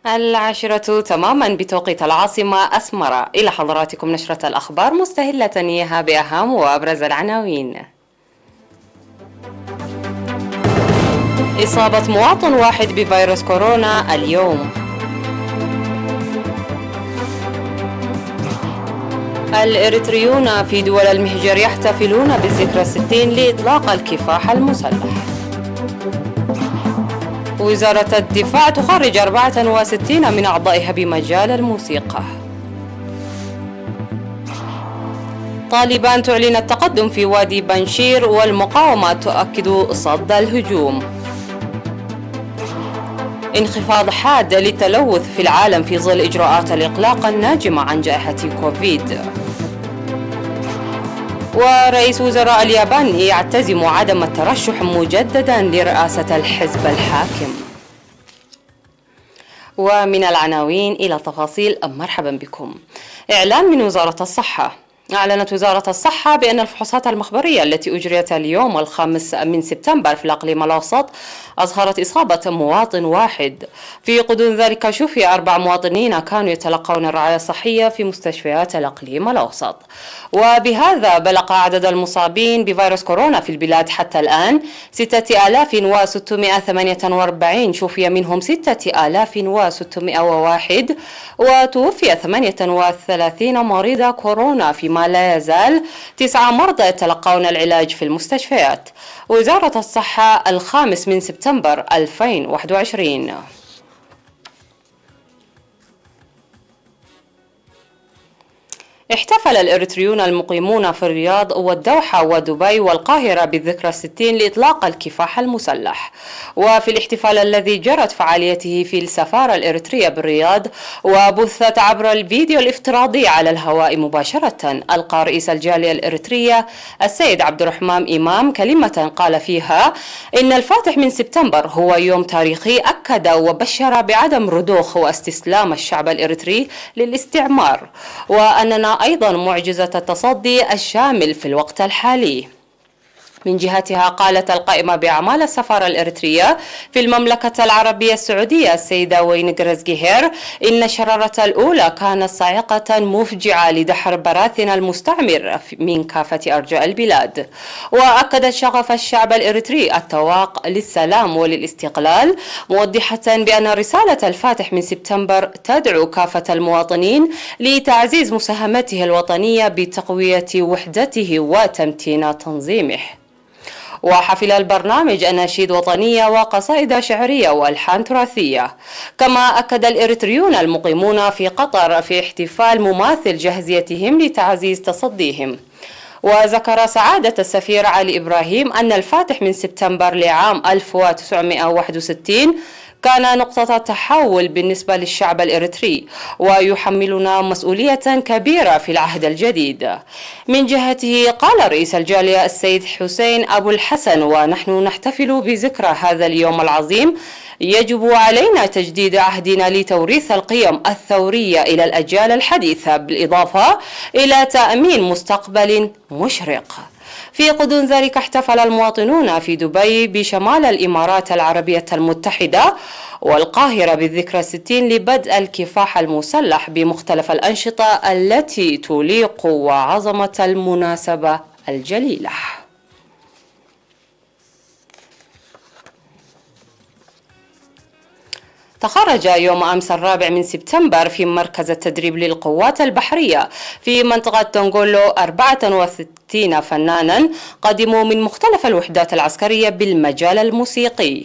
العاشرة تماما بتوقيت العاصمة أسمر. إلى حضراتكم نشرة الأخبار مستهلة إياها بأهم وأبرز العناوين. إصابة مواطن واحد بفيروس كورونا اليوم. الإريتريون في دول المهجر يحتفلون بالذكرى 60 لإطلاق الكفاح المسلح. وزارة الدفاع تخرج 64 من أعضائها بمجال الموسيقى. طالبان تعلن التقدم في وادي بنشير والمقاومة تؤكد صد الهجوم. انخفاض حاد للتلوث في العالم في ظل إجراءات الإغلاق الناجمة عن جائحة كوفيد. ورئيس وزراء اليابان يعتزم عدم الترشح مجددا لرئاسة الحزب الحاكم. ومن العناوين إلى تفاصيل، مرحبا بكم. إعلان من وزارة الصحة. أعلنت وزارة الصحة بأن الفحوصات المخبرية التي أجريت اليوم 5 من سبتمبر في الإقليم الأوسط أظهرت إصابة مواطن واحد. في غضون ذلك شفي 4 مواطنين كانوا يتلقون الرعاية الصحية في مستشفيات الإقليم الأوسط، وبهذا بلغ عدد المصابين بفيروس كورونا في البلاد حتى الآن 6648. شفي منهم 6601 وتوفي 38 مريض كورونا، فيما لا يزال 9 مرضى يتلقون العلاج في المستشفيات. وزارة الصحة 5 من سبتمبر 2021. احتفل الإريتريون المقيمون في الرياض والدوحة ودبي والقاهرة بالذكرى 60 لإطلاق الكفاح المسلح. وفي الاحتفال الذي جرت فعاليته في السفارة الإريترية بالرياض وبثت عبر الفيديو الافتراضي على الهواء مباشرة، ألقى رئيس الجالية الإريترية السيد عبد الرحمن إمام كلمة قال فيها إن الفاتح من سبتمبر هو يوم تاريخي أكد وبشر بعدم رضوخ واستسلام الشعب الإريتري للاستعمار، وأننا أيضا معجزة التصدي الشامل في الوقت الحالي. من جهتها قالت القائمة بأعمال السفارة الإريترية في المملكة العربية السعودية السيدة وين جرزجيهير إن الشرارة الأولى كانت صاعقة مفجعة لدحر براثن المستعمر من كافة أرجاء البلاد. وأكدت شغف الشعب الإريتري التواق للسلام وللاستقلال، موضحة بأن رسالة الفاتح من سبتمبر تدعو كافة المواطنين لتعزيز مساهمته الوطنية بتقوية وحدته وتمتين تنظيمه. وحفل البرنامج أناشيد وطنية وقصائد شعرية وألحان تراثية. كما أكد الإريتريون المقيمون في قطر في احتفال مماثل جاهزيتهم لتعزيز تصديهم. وذكر سعادة السفير علي إبراهيم أن الفاتح من سبتمبر لعام 1961 كان نقطة تحول بالنسبة للشعب الإريتري، ويحملنا مسؤولية كبيرة في العهد الجديد. من جهته قال رئيس الجالية السيد حسين أبو الحسن: ونحن نحتفل بذكرى هذا اليوم العظيم، يجب علينا تجديد عهدنا لتوريث القيم الثورية إلى الأجيال الحديثة، بالإضافة إلى تأمين مستقبل مشرق. في غضون ذلك احتفل المواطنون في دبي بشمال الإمارات العربية المتحدة والقاهرة بالذكرى 60 لبدء الكفاح المسلح بمختلف الأنشطة التي تليق وعظمة المناسبة الجليلة. تخرج يوم أمس 4 من سبتمبر في مركز التدريب للقوات البحرية في منطقة تونغولو 64 فنانا قدموا من مختلف الوحدات العسكرية بالمجال الموسيقي.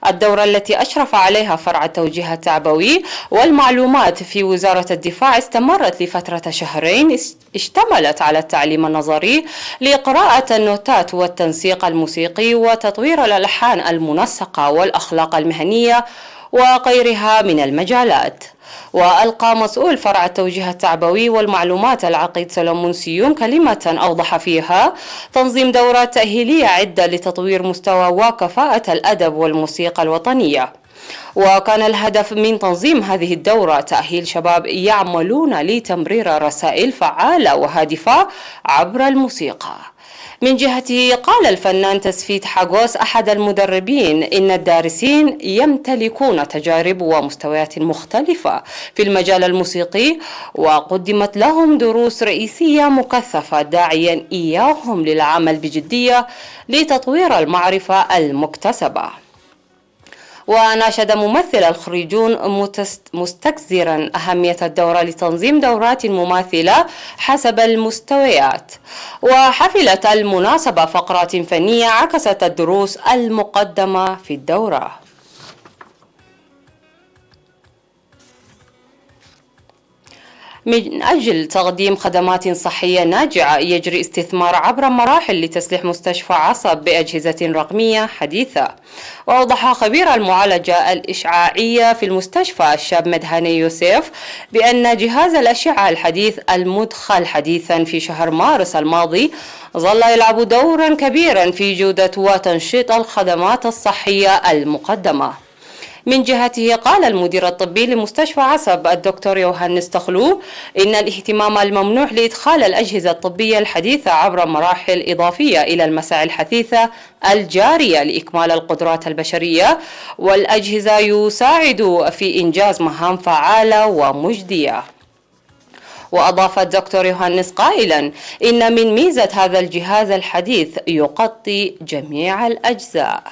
الدورة التي أشرف عليها فرع التوجيه التعبوي والمعلومات في وزارة الدفاع استمرت لفترة 2 شهرين، اشتملت على التعليم النظري لقراءة النوتات والتنسيق الموسيقي وتطوير الألحان المنسقة والأخلاق المهنية وغيرها من المجالات. وألقى مسؤول فرع التوجيه التعبوي والمعلومات العقيد سلومون سيوم كلمة أوضح فيها تنظيم دورات تأهيلية عدة لتطوير مستوى وكفاءة الأدب والموسيقى الوطنية. وكان الهدف من تنظيم هذه الدورة تأهيل شباب يعملون لتمرير رسائل فعالة وهادفة عبر الموسيقى. من جهته قال الفنان تسفيت حاغوس أحد المدربين إن الدارسين يمتلكون تجارب ومستويات مختلفة في المجال الموسيقي، وقدمت لهم دروس رئيسية مكثفة داعيا إياهم للعمل بجدية لتطوير المعرفة المكتسبة. وناشد ممثل الخريجون مستكثرا أهمية الدورة لتنظيم دورات مماثلة حسب المستويات. وحفلت المناسبة فقرات فنية عكست الدروس المقدمة في الدورة. من أجل تقديم خدمات صحية ناجعة يجري استثمار عبر مراحل لتسليح مستشفى عصب بأجهزة رقمية حديثة. وأوضح خبير المعالجة الإشعاعية في المستشفى الشاب مدهاني يوسف بأن جهاز الأشعة الحديث المدخل حديثا في شهر مارس الماضي ظل يلعب دورا كبيرا في جودة وتنشيط الخدمات الصحية المقدمة. من جهته قال المدير الطبي لمستشفى عصب الدكتور يوهانس تخلو إن الاهتمام الممنوح لإدخال الأجهزة الطبية الحديثة عبر مراحل إضافية إلى المساعي الحثيثة الجارية لإكمال القدرات البشرية والأجهزة يساعد في إنجاز مهام فعالة ومجدية. وأضاف الدكتور يوهانس قائلا إن من ميزة هذا الجهاز الحديث يغطي جميع الأجزاء.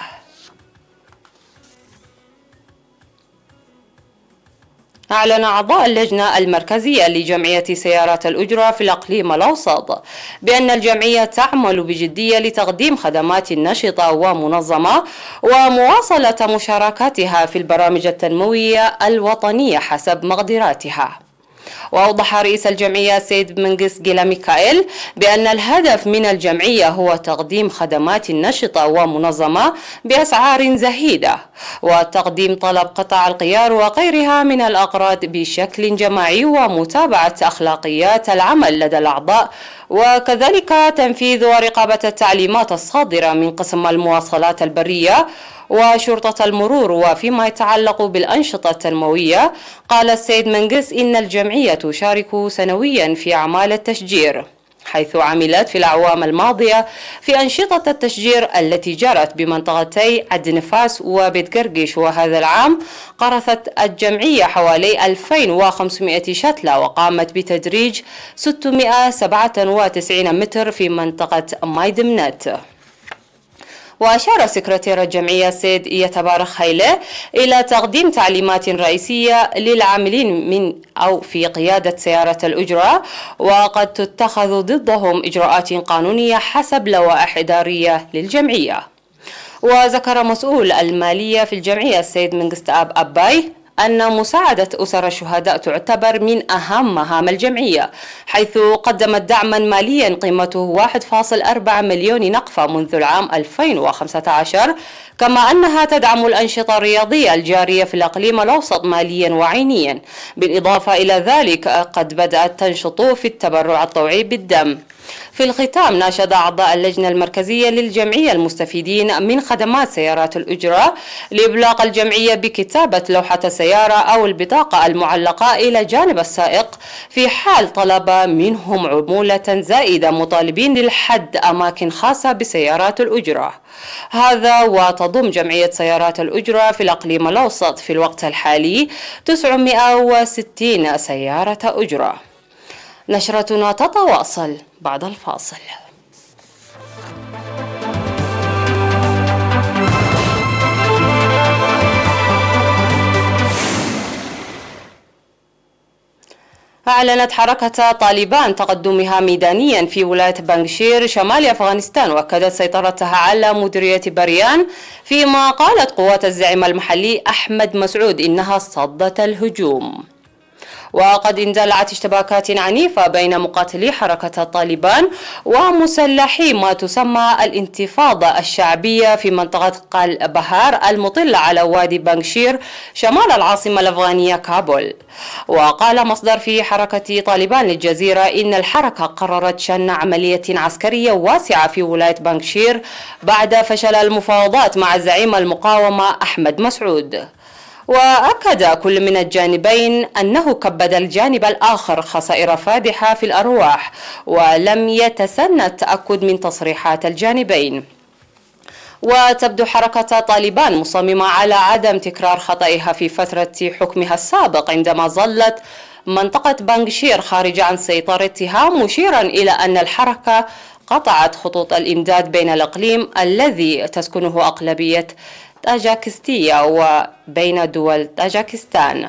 أعلن أعضاء اللجنة المركزية لجمعية سيارات الأجرة في الإقليم الأوسط بأن الجمعية تعمل بجدية لتقديم خدمات نشطة ومنظمة ومواصلة مشاركاتها في البرامج التنموية الوطنية حسب مقدراتها. وأوضح رئيس الجمعية سيد منقس جيلا ميكائيل بأن الهدف من الجمعية هو تقديم خدمات نشطة ومنظمة بأسعار زهيدة وتقديم طلب قطع الغيار وغيرها من الأغراض بشكل جماعي ومتابعة أخلاقيات العمل لدى الأعضاء وكذلك تنفيذ ورقابة التعليمات الصادرة من قسم المواصلات البرية وشرطة المرور. وفيما يتعلق بالأنشطة التنموية قال السيد منقس إن الجمعية تشارك سنويا في أعمال التشجير، حيث عملت في الأعوام الماضية في أنشطة التشجير التي جرت بمنطقتي عد نفاس وبيت قرقش. وهذا العام قرثت الجمعية حوالي 2500 شتلة وقامت بتدريج 697 متر في منطقة مايدمنت. وأشار سكرتير الجمعية سيد يتبارك خيله إلى تقديم تعليمات رئيسية للعاملين من أو في قيادة سيارة الأجرة، وقد تتخذ ضدهم إجراءات قانونية حسب لوائح إدارية للجمعية. وذكر مسؤول المالية في الجمعية السيد منقس أباي أن مساعدة أسر الشهداء تعتبر من أهم مهام الجمعية، حيث قدمت دعما ماليا قيمته 1.4 مليون نقفة منذ العام 2015، كما أنها تدعم الأنشطة الرياضية الجارية في الإقليم الأوسط ماليا وعينيا. بالإضافة إلى ذلك قد بدأت تنشط في التبرع الطوعي بالدم. في الختام ناشد أعضاء اللجنة المركزية للجمعية المستفيدين من خدمات سيارات الأجرة لإبلاغ الجمعية بكتابة لوحة السيارة أو البطاقة المعلقة إلى جانب السائق في حال طلب منهم عمولة زائدة، مطالبين للحد أماكن خاصة بسيارات الأجرة. هذا وتضم جمعية سيارات الأجرة في الإقليم الأوسط في الوقت الحالي 960 سيارة أجرة. نشرتنا تتواصل بعد الفاصل. أعلنت حركة طالبان تقدمها ميدانيا في ولاية بنغشير شمال أفغانستان، وأكدت سيطرتها على مديرية بريان، فيما قالت قوات الزعيم المحلي أحمد مسعود إنها صدت الهجوم. وقد اندلعت اشتباكات عنيفة بين مقاتلي حركة طالبان ومسلحي ما تسمى الانتفاضة الشعبية في منطقة قال بهار المطلة على وادي بنغشير شمال العاصمة الأفغانية كابول. وقال مصدر في حركة طالبان للجزيرة إن الحركة قررت شن عملية عسكرية واسعة في ولاية بنغشير بعد فشل المفاوضات مع زعيم المقاومة أحمد مسعود. وأكد كل من الجانبين أنه كبد الجانب الآخر خسائر فادحة في الأرواح، ولم يتسنى التأكد من تصريحات الجانبين. وتبدو حركة طالبان مصممة على عدم تكرار خطئها في فترة حكمها السابق عندما ظلت منطقة بانغشير خارجة عن سيطرتها، مشيرا إلى أن الحركة قطعت خطوط الإمداد بين الإقليم الذي تسكنه أقلبية طاجيكستية وبين دول طاجيكستان.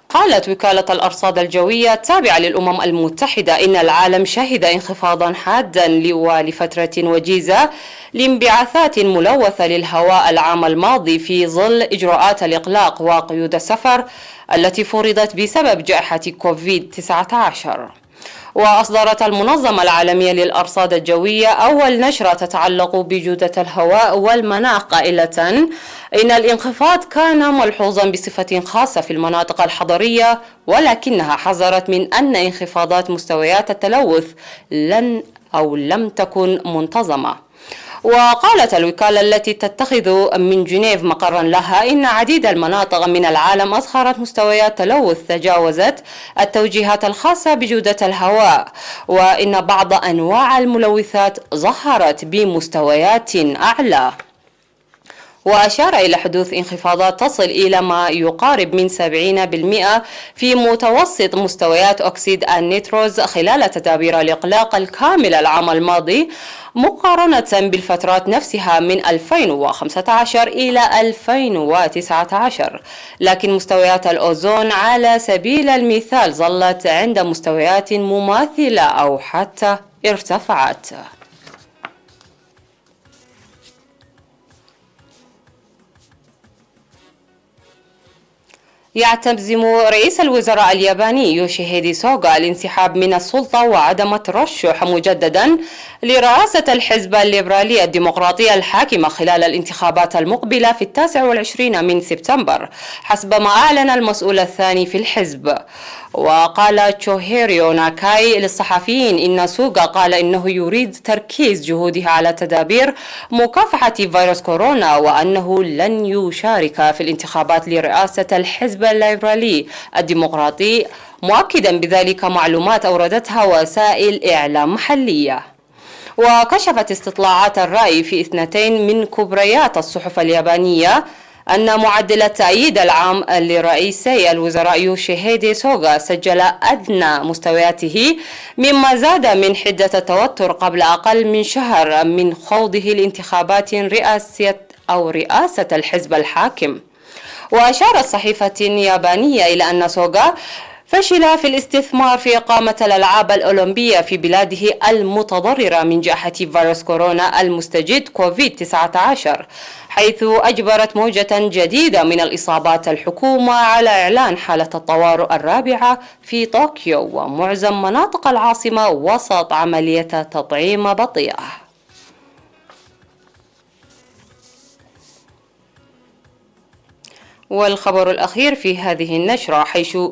قالت وكالة الأرصاد الجوية التابعة للأمم المتحدة إن العالم شهد انخفاضا حادا لفترة وجيزة لانبعاثات ملوثة للهواء العام الماضي في ظل إجراءات الإغلاق وقيود السفر التي فرضت بسبب جائحة كوفيد-19. وأصدرت المنظمة العالمية للأرصاد الجوية أول نشرة تتعلق بجودة الهواء والمناخ قائلة إن الانخفاض كان ملحوظا بصفة خاصة في المناطق الحضرية، ولكنها حذرت من أن انخفاضات مستويات التلوث لم تكن منتظمة. وقالت الوكالة التي تتخذ من جنيف مقرا لها إن عديد المناطق من العالم أظهرت مستويات تلوث تجاوزت التوجيهات الخاصة بجودة الهواء، وإن بعض أنواع الملوثات ظهرت بمستويات أعلى. وأشار إلى حدوث انخفاضات تصل إلى ما يقارب من 70% في متوسط مستويات أكسيد النيتروز خلال تدابير الإغلاق الكامل العام الماضي مقارنة بالفترات نفسها من 2015 إلى 2019. لكن مستويات الأوزون على سبيل المثال ظلت عند مستويات مماثلة أو حتى ارتفعت. يعتزم رئيس الوزراء الياباني يوشيهيدي سوغا الانسحاب من السلطة وعدم الترشح مجددا لرئاسة الحزب الليبرالي الديمقراطي الحاكمة خلال الانتخابات المقبلة في 29 من سبتمبر حسب ما أعلن المسؤول الثاني في الحزب. وقال تشوهيريو ناكاي للصحفيين إن سوغا قال إنه يريد تركيز جهوده على تدابير مكافحة فيروس كورونا، وأنه لن يشارك في الانتخابات لرئاسة الحزب الليبرالي الديمقراطي، مؤكدا بذلك معلومات أوردتها وسائل إعلام محلية. وكشفت استطلاعات الرأي في 2 من كبريات الصحف اليابانية أن معدل التأييد العام لرئيسي الوزراء يوشيهيدي سوغا سجل أدنى مستوياته، مما زاد من حدة التوتر قبل أقل من شهر من خوضه الانتخابات رئاسة الحزب الحاكم. وأشارت صحيفة يابانية إلى أن سوغا فشل في الاستثمار في إقامة الألعاب الأولمبية في بلاده المتضررة من جائحة فيروس كورونا المستجد كوفيد-19، حيث أجبرت موجة جديدة من الإصابات الحكومة على إعلان حالة الطوارئ الرابعة في طوكيو ومعظم مناطق العاصمة وسط عملية تطعيم بطيئة. والخبر الأخير في هذه النشرة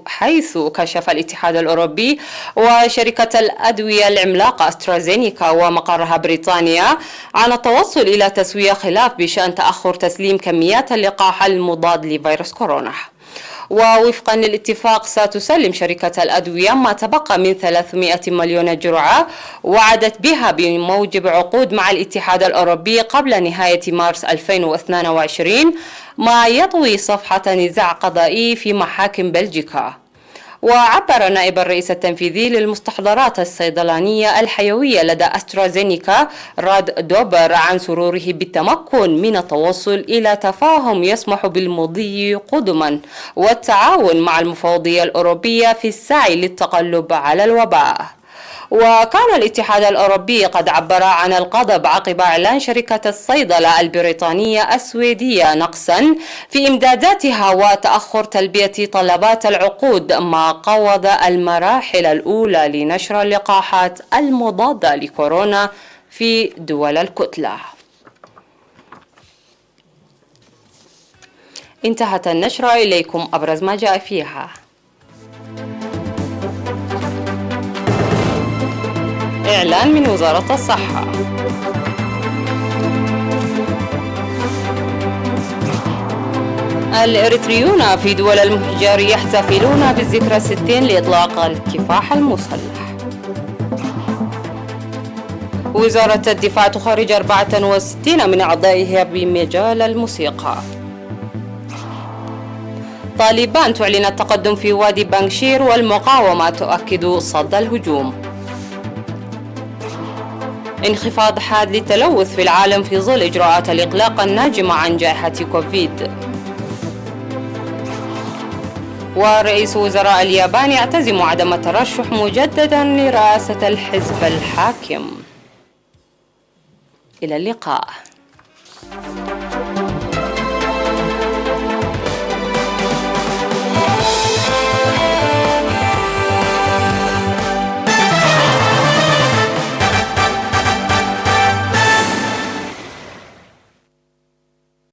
حيث كشف الاتحاد الأوروبي وشركة الأدوية العملاقة أسترازينيكا ومقرها بريطانيا عن التوصل إلى تسوية خلاف بشأن تأخر تسليم كميات اللقاح المضاد لفيروس كورونا. ووفقا للاتفاق ستسلم شركة الأدوية ما تبقى من 300 مليون جرعة وعدت بها بموجب عقود مع الاتحاد الأوروبي قبل نهاية مارس 2022، ما يطوي صفحة نزاع قضائي في محاكم بلجيكا. وعبر نائب الرئيس التنفيذي للمستحضرات الصيدلانية الحيوية لدى أسترازينيكا راد دوبر عن سروره بالتمكن من التوصل إلى تفاهم يسمح بالمضي قدما والتعاون مع المفوضية الأوروبية في السعي للتغلب على الوباء. وكان الاتحاد الأوروبي قد عبر عن الغضب عقب إعلان شركة الصيدلة البريطانية السويدية نقصا في إمداداتها وتأخر تلبية طلبات العقود، ما قوض المراحل الأولى لنشر اللقاحات المضادة لكورونا في دول الكتلة. انتهت النشرة، إليكم أبرز ما جاء فيها. إعلان من وزارة الصحة. الإريتريون في دول المهجر يحتفلون بالذكرى 60 لإطلاق الكفاح المسلح. وزارة الدفاع تخرج 64 من أعضائها بمجال الموسيقى. طالبان تعلن التقدم في وادي بانغشير والمقاومة تؤكد صد الهجوم. انخفاض حاد للتلوث في العالم في ظل إجراءات الإغلاق الناجمة عن جائحة كوفيد. ورئيس وزراء اليابان يعتزم عدم الترشح مجددا لرئاسة الحزب الحاكم. إلى اللقاء.